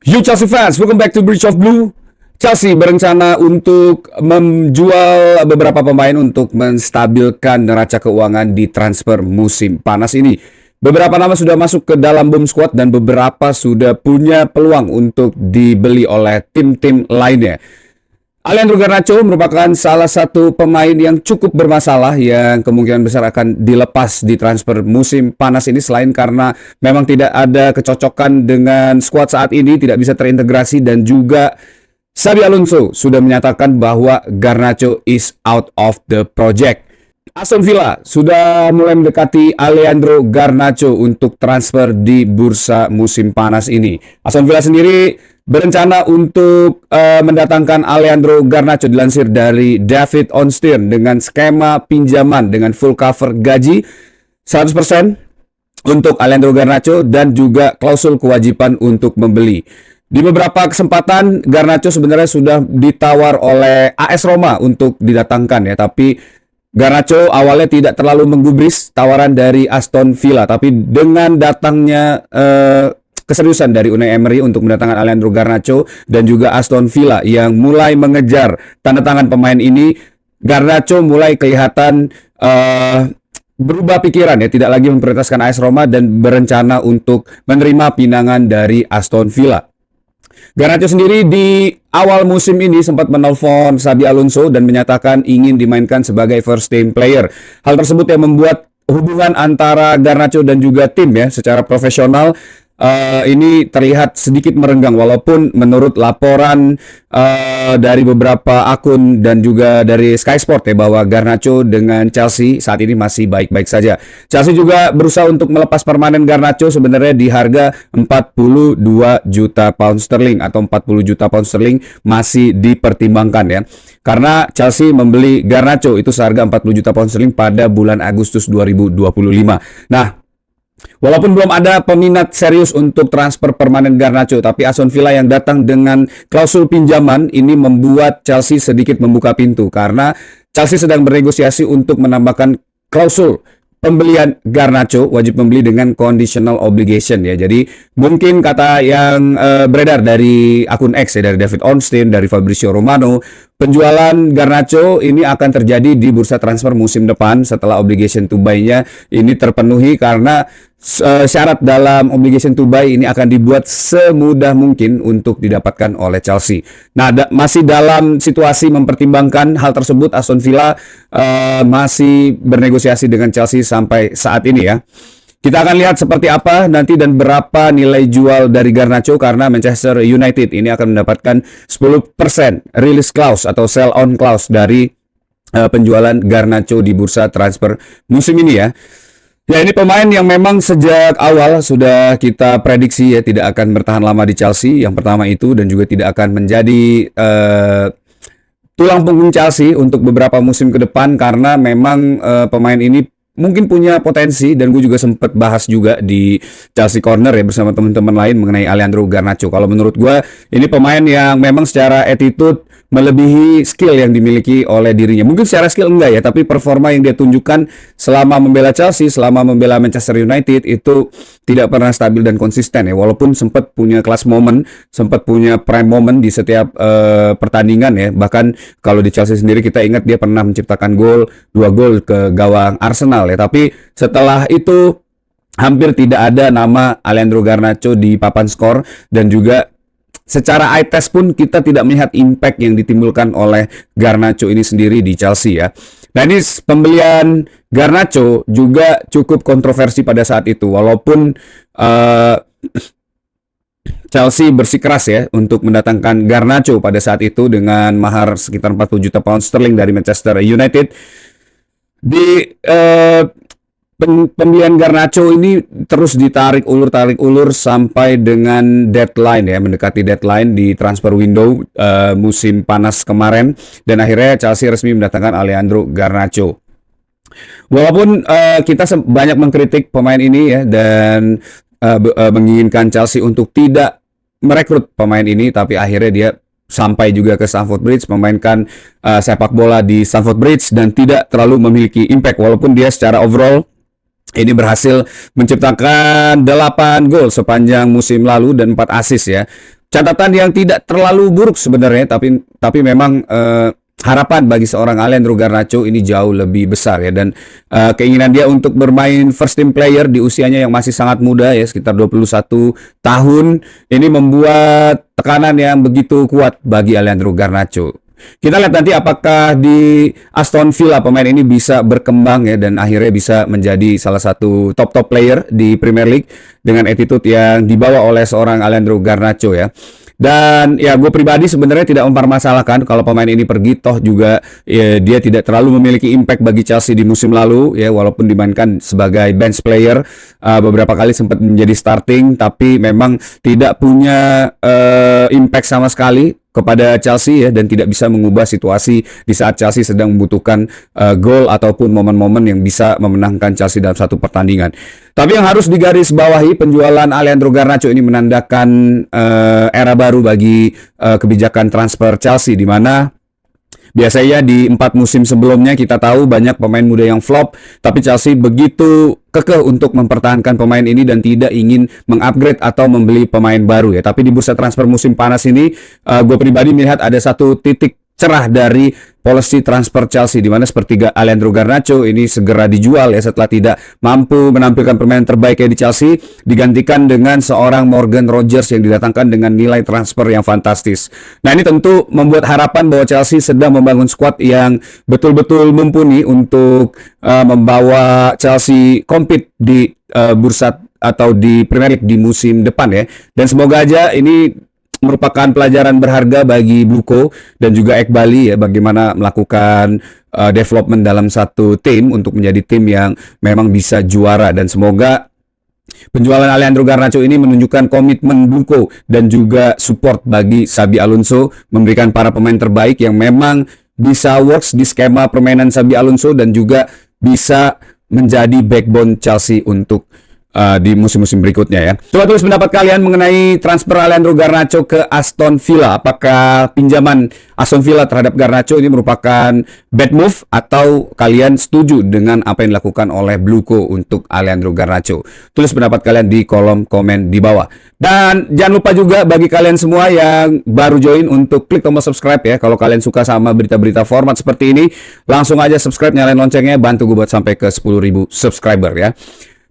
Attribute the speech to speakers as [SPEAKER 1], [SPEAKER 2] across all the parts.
[SPEAKER 1] You Chelsea fans, welcome back to Bridge of Blue. Chelsea berencana untuk menjual beberapa pemain untuk menstabilkan neraca keuangan di transfer musim panas ini. Beberapa nama sudah masuk ke dalam bomb squad dan beberapa sudah punya peluang untuk dibeli oleh tim-tim lainnya. Alejandro Garnacho merupakan salah satu pemain yang cukup bermasalah yang kemungkinan besar akan dilepas di transfer musim panas ini, selain karena memang tidak ada kecocokan dengan skuad saat ini, tidak bisa terintegrasi, dan juga Xabi Alonso sudah menyatakan bahwa Garnacho is out of the project. Aston Villa sudah mulai mendekati Alejandro Garnacho untuk transfer di bursa musim panas ini. Aston Villa sendiri berencana untuk mendatangkan Alejandro Garnacho, dilansir dari David Ornstein, dengan skema pinjaman dengan full cover gaji 100% untuk Alejandro Garnacho dan juga klausul kewajiban untuk membeli. Di beberapa kesempatan Garnacho sebenarnya sudah ditawar oleh AS Roma untuk didatangkan ya, tapi Garnacho awalnya tidak terlalu menggubris tawaran dari Aston Villa, tapi dengan datangnya keseriusan dari Unai Emery untuk mendatangkan Alejandro Garnacho dan juga Aston Villa yang mulai mengejar tanda tangan pemain ini, Garnacho mulai kelihatan berubah pikiran ya, tidak lagi memprioritaskan AS Roma dan berencana untuk menerima pinangan dari Aston Villa. Garnacho sendiri di awal musim ini sempat menelpon Xabi Alonso dan menyatakan ingin dimainkan sebagai first team player. Hal tersebut yang membuat hubungan antara Garnacho dan juga tim ya secara profesional ini terlihat sedikit merenggang, walaupun menurut laporan dari beberapa akun dan juga dari Sky Sport ya, bahwa Garnacho dengan Chelsea saat ini masih baik-baik saja. Chelsea juga berusaha untuk melepas permanen Garnacho sebenarnya di harga 42 juta pound sterling atau 40 juta pound sterling masih dipertimbangkan ya. Karena Chelsea membeli Garnacho itu seharga 40 juta pound sterling pada bulan Agustus 2025. Nah, walaupun belum ada peminat serius untuk transfer permanen Garnacho, tapi Aston Villa yang datang dengan klausul pinjaman ini membuat Chelsea sedikit membuka pintu, karena Chelsea sedang bernegosiasi untuk menambahkan klausul pembelian Garnacho, wajib membeli dengan conditional obligation ya. Jadi mungkin kata yang beredar dari akun X ya, dari David Ornstein, dari Fabrizio Romano, penjualan Garnacho ini akan terjadi di bursa transfer musim depan setelah obligation to buy-nya ini terpenuhi, karena syarat dalam obligation to buy ini akan dibuat semudah mungkin untuk didapatkan oleh Chelsea. Nah, masih dalam situasi mempertimbangkan hal tersebut, Aston Villa masih bernegosiasi dengan Chelsea sampai saat ini ya. Kita akan lihat seperti apa nanti dan berapa nilai jual dari Garnacho, karena Manchester United ini akan mendapatkan 10% release clause atau sell on clause dari penjualan Garnacho di bursa transfer musim ini ya. Ya, ini pemain yang memang sejak awal sudah kita prediksi ya tidak akan bertahan lama di Chelsea. Yang pertama itu, dan juga tidak akan menjadi tulang punggung Chelsea untuk beberapa musim ke depan, karena memang pemain ini mungkin punya potensi, dan gue juga sempat bahas juga di Chelsea Corner ya bersama teman-teman lain mengenai Alejandro Garnacho. Kalau menurut gue ini pemain yang memang secara attitude melebihi skill yang dimiliki oleh dirinya. Mungkin secara skill enggak ya, tapi performa yang dia tunjukkan selama membela Chelsea, selama membela Manchester United itu tidak pernah stabil dan konsisten ya. Walaupun sempat punya class moment, sempat punya prime moment di setiap pertandingan ya. Bahkan kalau di Chelsea sendiri kita ingat dia pernah menciptakan gol, 2 gol ke gawang Arsenal ya. Tapi setelah itu hampir tidak ada nama Alejandro Garnacho di papan skor, dan juga secara eye test pun kita tidak melihat impact yang ditimbulkan oleh Garnacho ini sendiri di Chelsea ya. Nah, ini pembelian Garnacho juga cukup kontroversi pada saat itu, walaupun Chelsea bersikeras ya untuk mendatangkan Garnacho pada saat itu dengan mahar sekitar 40 juta pound sterling dari Manchester United. Di pembelian Garnacho ini terus ditarik ulur sampai dengan deadline ya, mendekati deadline di transfer window musim panas kemarin, dan akhirnya Chelsea resmi mendatangkan Alejandro Garnacho. Walaupun kita banyak mengkritik pemain ini ya, dan menginginkan Chelsea untuk tidak merekrut pemain ini, tapi akhirnya dia sampai juga ke Stamford Bridge, memainkan sepak bola di Stamford Bridge dan tidak terlalu memiliki impact, walaupun dia secara overall ini berhasil menciptakan 8 gol sepanjang musim lalu dan 4 assist ya. catatan yang tidak terlalu buruk sebenarnya, tapi memang harapan bagi seorang Alejandro Garnacho ini jauh lebih besar ya, dan keinginan dia untuk bermain first team player di usianya yang masih sangat muda ya, sekitar 21 tahun, ini membuat tekanan yang begitu kuat bagi Alejandro Garnacho. Kita lihat nanti apakah di Aston Villa pemain ini bisa berkembang ya, dan akhirnya bisa menjadi salah satu top player di Premier League dengan attitude yang dibawa oleh seorang Alejandro Garnacho ya. Dan ya, gue pribadi sebenarnya tidak mempermasalahkan kalau pemain ini pergi, toh juga ya, dia tidak terlalu memiliki impact bagi Chelsea di musim lalu ya, walaupun dimainkan sebagai bench player, beberapa kali sempat menjadi starting, tapi memang tidak punya impact sama sekali kepada Chelsea ya, dan tidak bisa mengubah situasi di saat Chelsea sedang membutuhkan gol ataupun momen-momen yang bisa memenangkan Chelsea dalam satu pertandingan. Tapi yang harus digarisbawahi, penjualan Alejandro Garnacho ini menandakan era baru bagi kebijakan transfer Chelsea, di mana biasanya di 4 musim sebelumnya kita tahu banyak pemain muda yang flop, tapi Chelsea begitu kekeh untuk mempertahankan pemain ini dan tidak ingin mengupgrade atau membeli pemain baru ya. Tapi di bursa transfer musim panas ini, gue pribadi melihat ada satu titik cerah dari policy transfer Chelsea, di mana sepertiga Alejandro Garnacho ini segera dijual ya setelah tidak mampu menampilkan permainan terbaiknya di Chelsea, digantikan dengan seorang Morgan Rogers yang didatangkan dengan nilai transfer yang fantastis. Nah, ini tentu membuat harapan bahwa Chelsea sedang membangun skuad yang betul-betul mumpuni untuk membawa Chelsea compete di bursa atau di Premier League di musim depan ya. Dan semoga aja ini merupakan pelajaran berharga bagi Bluko dan juga Ekbali ya, bagaimana melakukan development dalam satu tim untuk menjadi tim yang memang bisa juara. Dan semoga penjualan Alejandro Garnacho ini menunjukkan komitmen Bluko dan juga support bagi Xabi Alonso, memberikan para pemain terbaik yang memang bisa works di skema permainan Xabi Alonso dan juga bisa menjadi backbone Chelsea untuk di musim-musim berikutnya ya. Coba tulis pendapat kalian mengenai transfer Alejandro Garnacho ke Aston Villa. Apakah pinjaman Aston Villa terhadap Garnacho ini merupakan bad move, atau kalian setuju dengan apa yang dilakukan oleh Bluko untuk Alejandro Garnacho? Tulis pendapat kalian di kolom komen di bawah. Dan jangan lupa juga bagi kalian semua yang baru join untuk klik tombol subscribe ya. Kalau kalian suka sama berita-berita format seperti ini, langsung aja subscribe, nyalain loncengnya, bantu gue buat sampai ke 10.000 subscriber ya.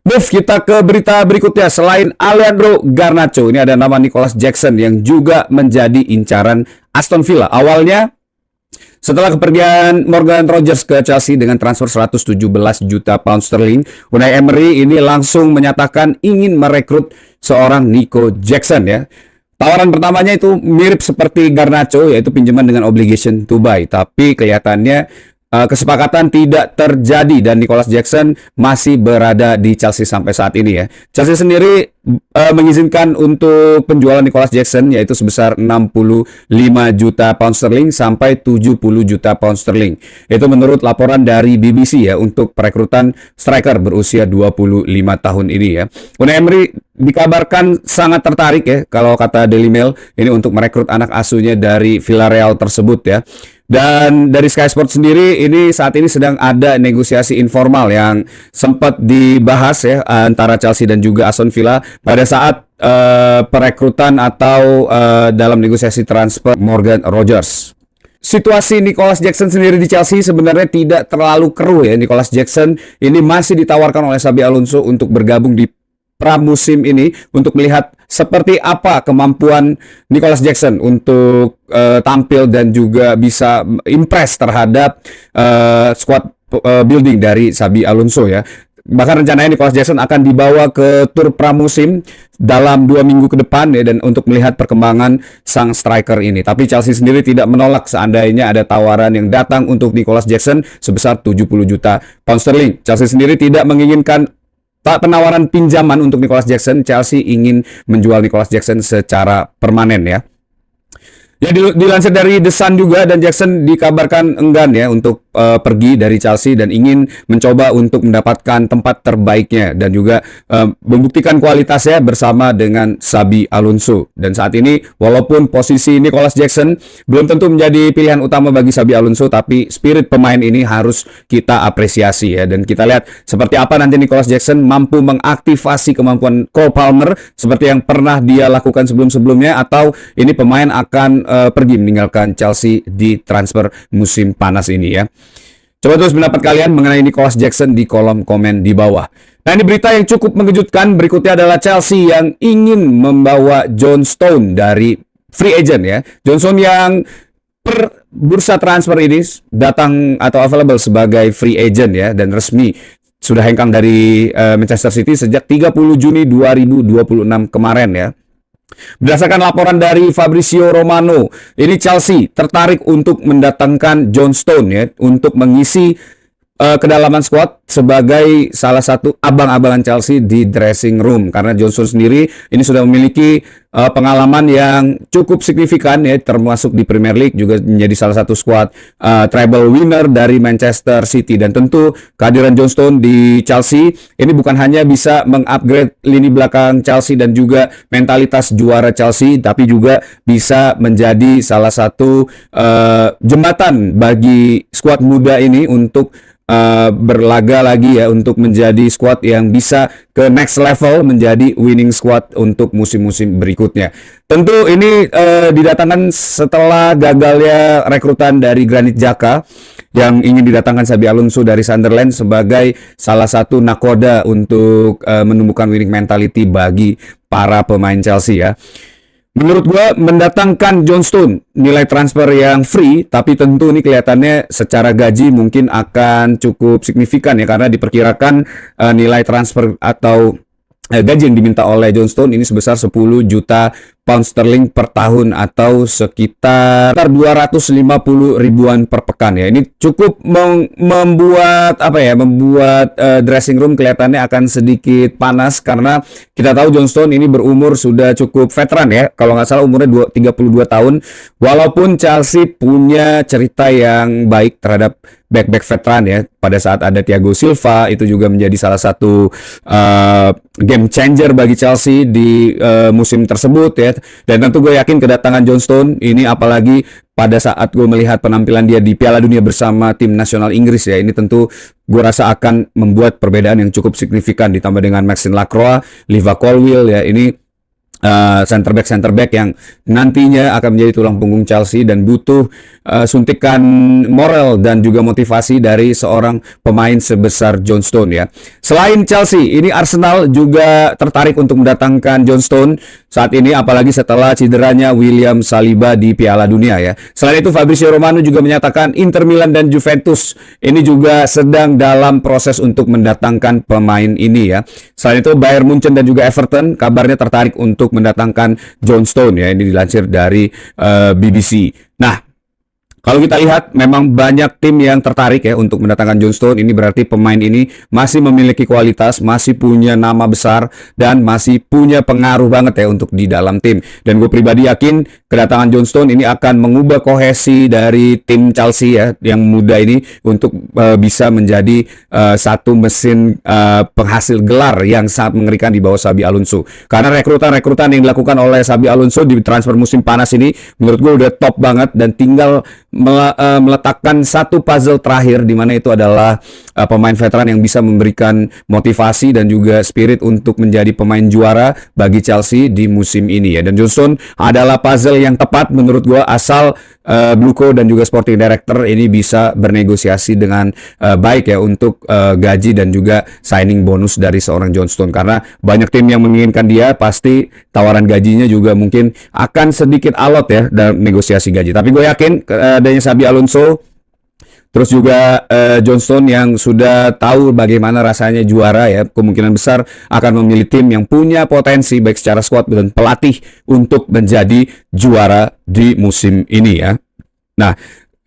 [SPEAKER 1] Move kita ke berita berikutnya. Selain Alejandro Garnacho, ini ada nama Nicholas Jackson yang juga menjadi incaran Aston Villa. Awalnya, setelah kepergian Morgan Rogers ke Chelsea dengan transfer 117 juta pound sterling, Unai Emery ini langsung menyatakan ingin merekrut seorang Nico Jackson ya. Tawaran pertamanya itu mirip seperti Garnacho, yaitu pinjaman dengan obligation to buy, tapi kelihatannya kesepakatan tidak terjadi dan Nicholas Jackson masih berada di Chelsea sampai saat ini ya. Chelsea sendiri mengizinkan untuk penjualan Nicholas Jackson yaitu sebesar 65 juta pound sterling sampai 70 juta pound sterling. Itu menurut laporan dari BBC ya, untuk perekrutan striker berusia 25 tahun ini ya. Unai Emery dikabarkan sangat tertarik ya, kalau kata Daily Mail, ini untuk merekrut anak asuhnya dari Villarreal tersebut ya. Dan dari Sky Sports sendiri, ini saat ini sedang ada negosiasi informal yang sempat dibahas ya antara Chelsea dan juga Aston Villa pada saat perekrutan atau dalam negosiasi transfer Morgan Rogers. Situasi Nicholas Jackson sendiri di Chelsea sebenarnya tidak terlalu keruh ya. Nicholas Jackson ini masih ditawarkan oleh Xabi Alonso untuk bergabung di pramusim ini untuk melihat seperti apa kemampuan Nicholas Jackson untuk tampil dan juga bisa impress terhadap squad building dari Xabi Alonso ya. Bahkan rencananya Nicholas Jackson akan dibawa ke tur pramusim dalam 2 minggu ke depan ya, dan untuk melihat perkembangan sang striker ini. Tapi Chelsea sendiri tidak menolak seandainya ada tawaran yang datang untuk Nicholas Jackson sebesar 70 juta pound sterling. Chelsea sendiri tidak menginginkan penawaran pinjaman untuk Nicholas Jackson. Chelsea ingin menjual Nicholas Jackson secara permanen ya. Ya dilansir dari The Sun juga, dan Jackson dikabarkan enggan ya untuk pergi dari Chelsea dan ingin mencoba untuk mendapatkan tempat terbaiknya dan juga membuktikan kualitasnya bersama dengan Xabi Alonso. Dan saat ini walaupun posisi Nicolas Jackson belum tentu menjadi pilihan utama bagi Xabi Alonso, tapi spirit pemain ini harus kita apresiasi ya, dan kita lihat seperti apa nanti Nicolas Jackson mampu mengaktifasi kemampuan Cole Palmer seperti yang pernah dia lakukan sebelum-sebelumnya, atau ini pemain akan pergi meninggalkan Chelsea di transfer musim panas ini ya. Coba terus pendapat kalian mengenai Nicolas Jackson di kolom komen di bawah. Nah, ini berita yang cukup mengejutkan berikutnya adalah Chelsea yang ingin membawa John Stone dari free agent ya. John Stone yang per bursa transfer ini datang atau available sebagai free agent ya, dan resmi sudah hengkang dari Manchester City sejak 30 Juni 2026 kemarin ya. Berdasarkan laporan dari Fabrizio Romano, ini Chelsea tertarik untuk mendatangkan John Stone ya untuk mengisi kedalaman squad sebagai salah satu abang-abangan Chelsea di dressing room, karena John Stone sendiri ini sudah memiliki pengalaman yang cukup signifikan ya, termasuk di Premier League, juga menjadi salah satu squad treble winner dari Manchester City. Dan tentu kehadiran John Stone di Chelsea ini bukan hanya bisa mengupgrade lini belakang Chelsea dan juga mentalitas juara Chelsea, tapi juga bisa menjadi salah satu jembatan bagi squad muda ini untuk berlaga lagi ya, untuk menjadi squad yang bisa ke next level, menjadi winning squad untuk musim-musim berikutnya. Tentu ini didatangkan setelah gagalnya rekrutan dari Granit Xhaka yang ingin didatangkan Xabi Alonso dari Sunderland sebagai salah satu nakoda untuk menumbuhkan winning mentality bagi para pemain Chelsea ya. Menurut gua mendatangkan John Stone nilai transfer yang free, tapi tentu ini kelihatannya secara gaji mungkin akan cukup signifikan ya, karena diperkirakan nilai transfer atau gaji yang diminta oleh John Stone ini sebesar 10 juta pound sterling per tahun atau sekitar 250 ribuan per pekan ya. Ini cukup membuat dressing room kelihatannya akan sedikit panas, karena kita tahu John Stone ini berumur sudah cukup veteran ya. Kalau nggak salah umurnya 32 tahun. Walaupun Chelsea punya cerita yang baik terhadap back-back veteran ya. Pada saat ada Thiago Silva, itu juga menjadi salah satu game changer bagi Chelsea di musim tersebut ya. Dan tentu gue yakin kedatangan John Stone ini, apalagi pada saat gue melihat penampilan dia di Piala Dunia bersama tim nasional Inggris ya, ini tentu gue rasa akan membuat perbedaan yang cukup signifikan, ditambah dengan Maxine Lacroix, Liva Colwill ya, ini center back yang nantinya akan menjadi tulang punggung Chelsea dan butuh suntikan moral dan juga motivasi dari seorang pemain sebesar John Stone ya. Selain Chelsea, ini Arsenal juga tertarik untuk mendatangkan John Stone saat ini, apalagi setelah cederanya William Saliba di Piala Dunia ya. Selain itu Fabrizio Romano juga menyatakan Inter Milan dan Juventus ini juga sedang dalam proses untuk mendatangkan pemain ini ya. Selain itu Bayern Munchen dan juga Everton kabarnya tertarik untuk mendatangkan John Stone ya, ini dilansir dari BBC. Nah, kalau kita lihat memang banyak tim yang tertarik ya untuk mendatangkan John Stone. Ini berarti pemain ini masih memiliki kualitas, masih punya nama besar, dan masih punya pengaruh banget ya untuk di dalam tim. Dan gue pribadi yakin kedatangan John Stone ini akan mengubah kohesi dari tim Chelsea ya yang muda ini untuk bisa menjadi satu mesin penghasil gelar yang sangat mengerikan di bawah Xabi Alonso. Karena rekrutan-rekrutan yang dilakukan oleh Xabi Alonso di transfer musim panas ini menurut gue udah top banget, dan tinggal meletakkan satu puzzle terakhir, di mana itu adalah pemain veteran yang bisa memberikan motivasi dan juga spirit untuk menjadi pemain juara bagi Chelsea di musim ini ya. Dan John Stone adalah puzzle yang tepat menurut gua, asal Bluco dan juga sporting director ini bisa bernegosiasi dengan baik ya untuk gaji dan juga signing bonus dari seorang John Stone, karena banyak tim yang menginginkan dia, pasti tawaran gajinya juga mungkin akan sedikit alot ya dalam negosiasi gaji. Tapi gue yakin adanya Xabi Alonso, terus juga John Stone yang sudah tahu bagaimana rasanya juara ya, kemungkinan besar akan memilih tim yang punya potensi baik secara squad dan pelatih untuk menjadi juara di musim ini ya. Nah,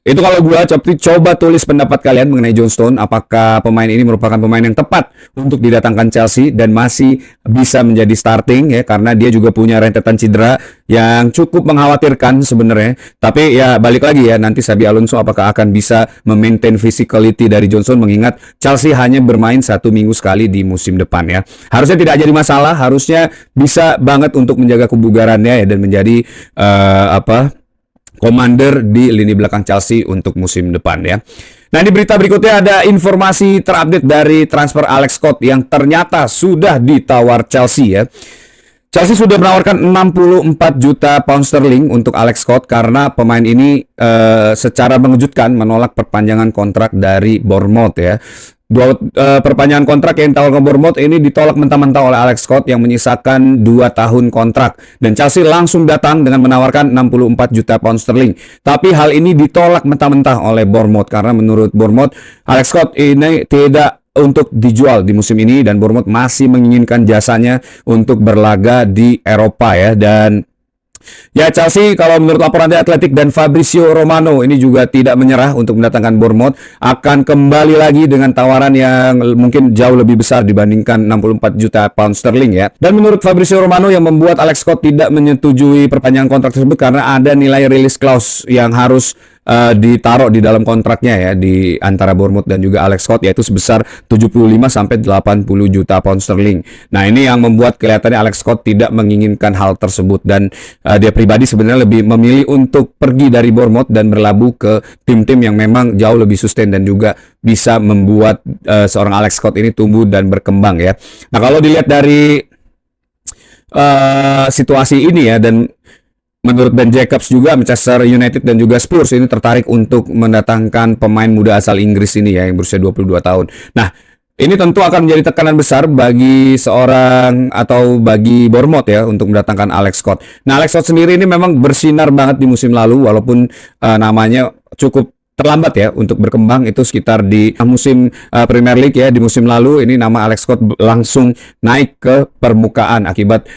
[SPEAKER 1] Itu kalau gua coba tulis pendapat kalian mengenai John Stone, apakah pemain ini merupakan pemain yang tepat untuk didatangkan Chelsea dan masih bisa menjadi starting ya, karena dia juga punya rentetan cedera yang cukup mengkhawatirkan sebenarnya. Tapi ya balik lagi ya, nanti Xabi Alonso apakah akan bisa memaintain physicality dari John Stone, mengingat Chelsea hanya bermain 1 minggu sekali di musim depan ya. Harusnya tidak jadi masalah, harusnya bisa banget untuk menjaga kebugarannya ya, dan menjadi commander di lini belakang Chelsea untuk musim depan ya. Nah, di berita berikutnya ada informasi terupdate dari transfer Alex Scott yang ternyata sudah ditawar Chelsea ya. Chelsea sudah menawarkan 64 juta pound sterling untuk Alex Scott karena pemain ini secara mengejutkan menolak perpanjangan kontrak dari Bournemouth ya. Perpanjangan kontrak yang ditawarkan Bournemouth ini ditolak mentah-mentah oleh Alex Scott yang menyisakan 2 tahun kontrak, dan Chelsea langsung datang dengan menawarkan 64 juta pound sterling. Tapi hal ini ditolak mentah-mentah oleh Bournemouth karena menurut Bournemouth Alex Scott ini tidak untuk dijual di musim ini, dan Bournemouth masih menginginkan jasanya untuk berlaga di Eropa ya. Dan ya, Chelsea kalau menurut laporan The Athletic dan Fabrizio Romano ini juga tidak menyerah untuk mendatangkan Bournemouth, akan kembali lagi dengan tawaran yang mungkin jauh lebih besar dibandingkan 64 juta pound sterling ya. Dan menurut Fabrizio Romano, yang membuat Alex Scott tidak menyetujui perpanjangan kontrak tersebut karena ada nilai release clause yang harus ditaruh di dalam kontraknya ya, di antara Bournemouth dan juga Alex Scott, yaitu sebesar 75 sampai 80 juta pound sterling. Nah, ini yang membuat kelihatannya Alex Scott tidak menginginkan hal tersebut, dan dia pribadi sebenarnya lebih memilih untuk pergi dari Bournemouth dan berlabuh ke tim-tim yang memang jauh lebih sustain dan juga bisa membuat seorang Alex Scott ini tumbuh dan berkembang ya. Nah, kalau dilihat dari situasi ini ya, dan menurut Ben Jacobs juga Manchester United dan juga Spurs ini tertarik untuk mendatangkan pemain muda asal Inggris ini ya, yang berusia 22 tahun. Nah, ini tentu akan menjadi tekanan besar bagi seorang atau bagi Bournemouth ya untuk mendatangkan Alex Scott. Nah, Alex Scott sendiri ini memang bersinar banget di musim lalu, walaupun namanya cukup terlambat ya untuk berkembang, itu sekitar di musim Premier League ya. Di musim lalu ini nama Alex Scott langsung naik ke permukaan akibat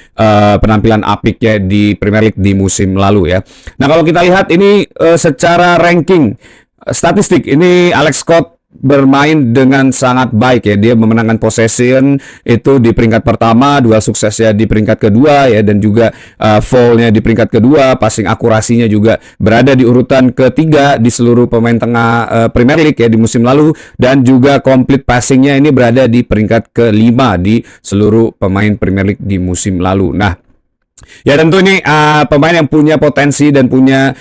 [SPEAKER 1] penampilan apiknya di Premier League di musim lalu ya. Nah, kalau kita lihat ini secara ranking statistik ini Alex Scott bermain dengan sangat baik ya. Dia memenangkan possession itu di peringkat pertama, duel suksesnya di peringkat kedua ya, dan juga foul-nya di peringkat kedua, passing akurasinya juga berada di urutan ketiga di seluruh pemain tengah Premier League ya di musim lalu, dan juga complete passing-nya ini berada di peringkat kelima di seluruh pemain Premier League di musim lalu. Nah, ya tentu ini pemain yang punya potensi dan punya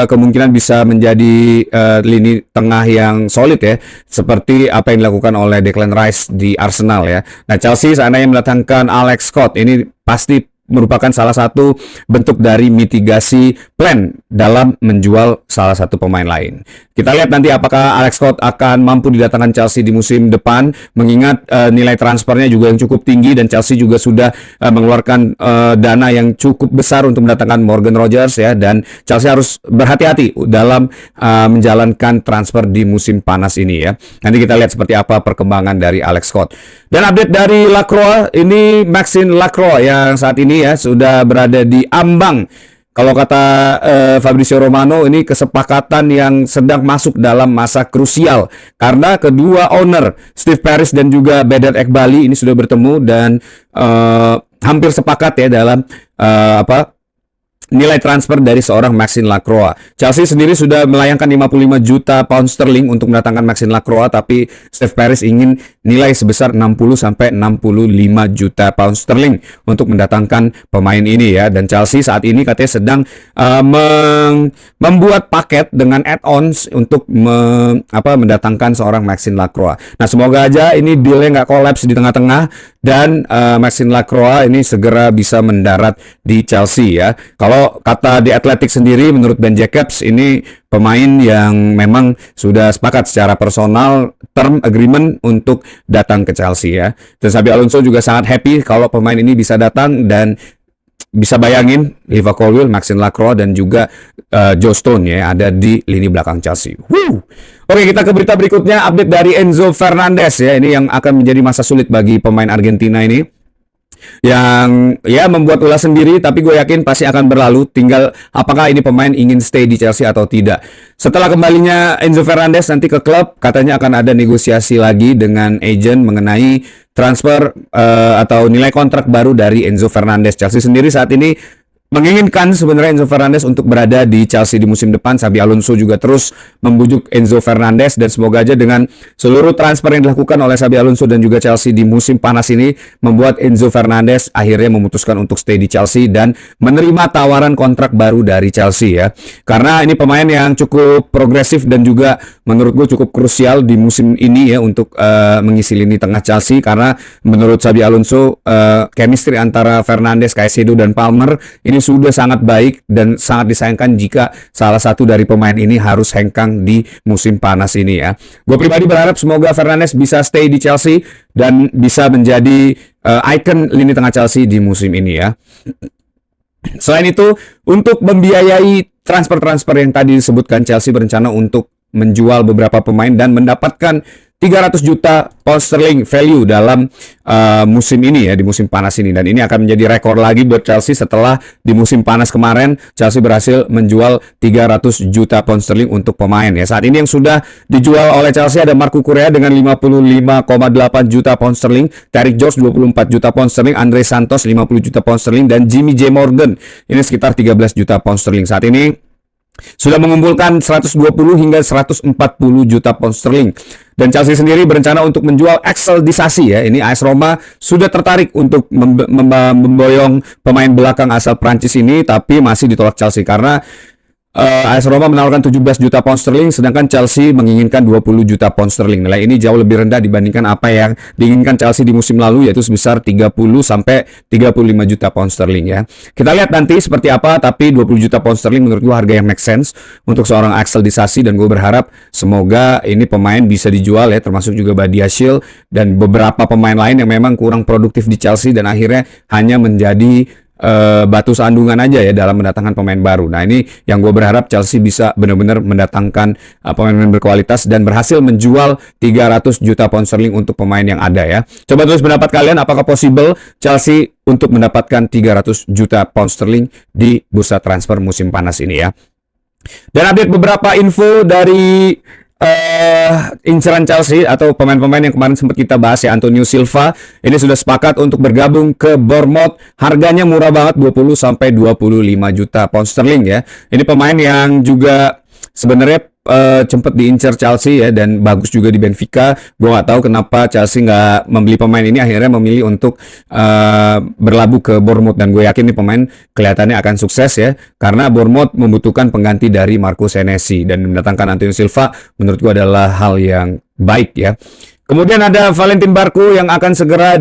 [SPEAKER 1] kemungkinan bisa menjadi lini tengah yang solid ya, seperti apa yang dilakukan oleh Declan Rice di Arsenal ya. Nah, Chelsea seandainya mendatangkan Alex Scott ini pasti merupakan salah satu bentuk dari mitigasi plan dalam menjual salah satu pemain lain. Kita lihat nanti apakah Alex Scott akan mampu didatangkan Chelsea di musim depan, mengingat nilai transfernya juga yang cukup tinggi, dan Chelsea juga sudah mengeluarkan dana yang cukup besar untuk mendatangkan Morgan Rogers ya, dan Chelsea harus berhati-hati dalam menjalankan transfer di musim panas ini ya. Nanti kita lihat seperti apa perkembangan dari Alex Scott. Dan update dari Lacroix, ini Maxime Lacroix yang saat ini ya sudah berada di ambang, kalau kata Fabrizio Romano, ini kesepakatan yang sedang masuk dalam masa krusial karena kedua owner Steve Parish dan juga Bedat Ekbali ini sudah bertemu dan hampir sepakat ya dalam nilai transfer dari seorang Maxime Lacroix. Chelsea sendiri sudah melayangkan 55 juta pound sterling untuk mendatangkan Maxime Lacroix, tapi Steve Parish ingin nilai sebesar 60 sampai 65 juta pound sterling untuk mendatangkan pemain ini ya. Dan Chelsea saat ini katanya sedang membuat paket dengan add-ons untuk mendatangkan seorang Maxime Lacroix. Nah, semoga aja ini deal-nya nggak kolaps di tengah-tengah dan Maxime Lacroix ini segera bisa mendarat di Chelsea ya. Kalau kata The Athletic sendiri, menurut Ben Jacobs ini pemain yang memang sudah sepakat secara personal term agreement untuk datang ke Chelsea ya. Dan Xabi Alonso juga sangat happy kalau pemain ini bisa datang, dan bisa bayangin Liva Colwill, Maxime Lacroix dan juga Joe Stone ya ada di lini belakang Chelsea. Oke, kita ke berita berikutnya, update dari Enzo Fernandez ya. Ini yang akan menjadi masa sulit bagi pemain Argentina ini. yang ya membuat ulah sendiri, tapi gue yakin pasti akan berlalu. Tinggal apakah ini pemain ingin stay di Chelsea atau tidak. Setelah kembalinya Enzo Fernandez nanti ke klub, katanya akan ada negosiasi lagi dengan agent mengenai transfer atau nilai kontrak baru dari Enzo Fernandez. Chelsea sendiri saat ini menginginkan sebenarnya Enzo Fernandez untuk berada di Chelsea di musim depan. Xabi Alonso juga terus membujuk Enzo Fernandez, dan semoga aja dengan seluruh transfer yang dilakukan oleh Xabi Alonso dan juga Chelsea di musim panas ini membuat Enzo Fernandez akhirnya memutuskan untuk stay di Chelsea dan menerima tawaran kontrak baru dari Chelsea ya. Karena ini pemain yang cukup progresif dan juga menurut gue cukup krusial di musim ini ya untuk mengisi lini tengah Chelsea, karena menurut Xabi Alonso chemistry antara Fernandes, Caicedo dan Palmer ini sudah sangat baik dan sangat disayangkan jika salah satu dari pemain ini harus hengkang di musim panas ini ya. Gue pribadi berharap semoga Fernandes bisa stay di Chelsea dan bisa menjadi ikon lini tengah Chelsea di musim ini ya. Selain itu, untuk membiayai transfer-transfer yang tadi disebutkan, Chelsea berencana untuk menjual beberapa pemain dan mendapatkan 300 juta pound sterling value dalam musim ini ya, di musim panas ini. Dan ini akan menjadi rekor lagi buat Chelsea setelah di musim panas kemarin Chelsea berhasil menjual 300 juta pound sterling untuk pemain ya. Saat ini yang sudah dijual oleh Chelsea ada Marco Correa dengan 55,8 juta pound sterling, Derrick Jones 24 juta pound sterling, Andre Santos 50 juta pound sterling, dan Jimmy J. Morgan ini sekitar 13 juta pound sterling. Saat ini sudah mengumpulkan 120 hingga 140 juta pound sterling. Dan Chelsea sendiri berencana untuk menjual Axel Disasi ya. Ini AS Roma sudah tertarik untuk memboyong pemain belakang asal Prancis ini, tapi masih ditolak Chelsea karena AS Roma menawarkan 17 juta pound sterling, sedangkan Chelsea menginginkan 20 juta pound sterling. Nilai ini jauh lebih rendah dibandingkan apa yang diinginkan Chelsea di musim lalu, yaitu sebesar 30 sampai 35 juta pound sterling ya. Kita lihat nanti seperti apa, tapi 20 juta pound sterling menurut gue harga yang make sense untuk seorang Axel Disasi, dan gue berharap semoga ini pemain bisa dijual ya, termasuk juga Badiashile dan beberapa pemain lain yang memang kurang produktif di Chelsea dan akhirnya hanya menjadi batu sandungan aja ya dalam mendatangkan pemain baru. Nah ini yang gue berharap Chelsea bisa benar-benar mendatangkan pemain-pemain berkualitas dan berhasil menjual 300 juta pound sterling untuk pemain yang ada ya. Coba tulis pendapat kalian, apakah possible Chelsea untuk mendapatkan 300 juta pound sterling di bursa transfer musim panas ini ya. Dan update beberapa info dari inceran Chelsea atau pemain-pemain yang kemarin sempat kita bahas ya. Antonio Silva ini sudah sepakat untuk bergabung ke Bournemouth. Harganya murah banget, 20 sampai 25 juta pound sterling ya. Ini pemain yang juga sebenarnya sempat diincar Chelsea ya, dan bagus juga di Benfica. Gue nggak tahu kenapa Chelsea nggak membeli pemain ini, akhirnya memilih untuk berlabuh ke Bournemouth, dan gue yakin nih pemain kelihatannya akan sukses ya, karena Bournemouth membutuhkan pengganti dari Marco Senesi, dan mendatangkan Antonio Silva menurut gue adalah hal yang baik ya. Kemudian ada Valentin Barco yang akan segera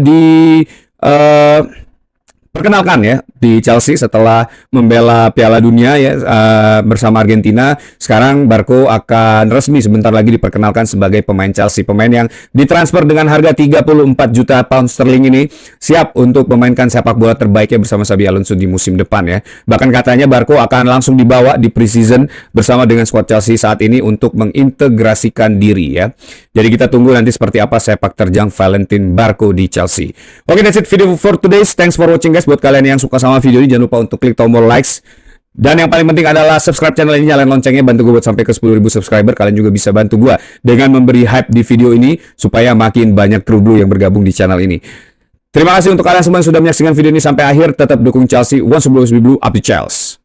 [SPEAKER 1] perkenalkan ya di Chelsea setelah membela Piala Dunia ya bersama Argentina. Sekarang Barco akan resmi sebentar lagi diperkenalkan sebagai pemain Chelsea. Pemain yang ditransfer dengan harga 34 juta pound sterling ini siap untuk memainkan sepak bola terbaiknya bersama Xabi Alonso di musim depan ya. Bahkan katanya Barco akan langsung dibawa di pre-season bersama dengan squad Chelsea saat ini untuk mengintegrasikan diri ya. Jadi kita tunggu nanti seperti apa sepak terjang Valentin Barco di Chelsea. Oke, that's it video for today. Thanks for watching guys. Buat kalian yang suka sama video ini, jangan lupa untuk klik tombol likes. Dan yang paling penting adalah subscribe channel ini, nyalain loncengnya, bantu gue buat sampai ke 10.000 subscriber. Kalian juga bisa bantu gue dengan memberi hype di video ini supaya makin banyak kru blue yang bergabung di channel ini. Terima kasih untuk kalian semua yang sudah menyaksikan video ini sampai akhir. Tetap dukung Chelsea. Once Blue, up to Chelsea.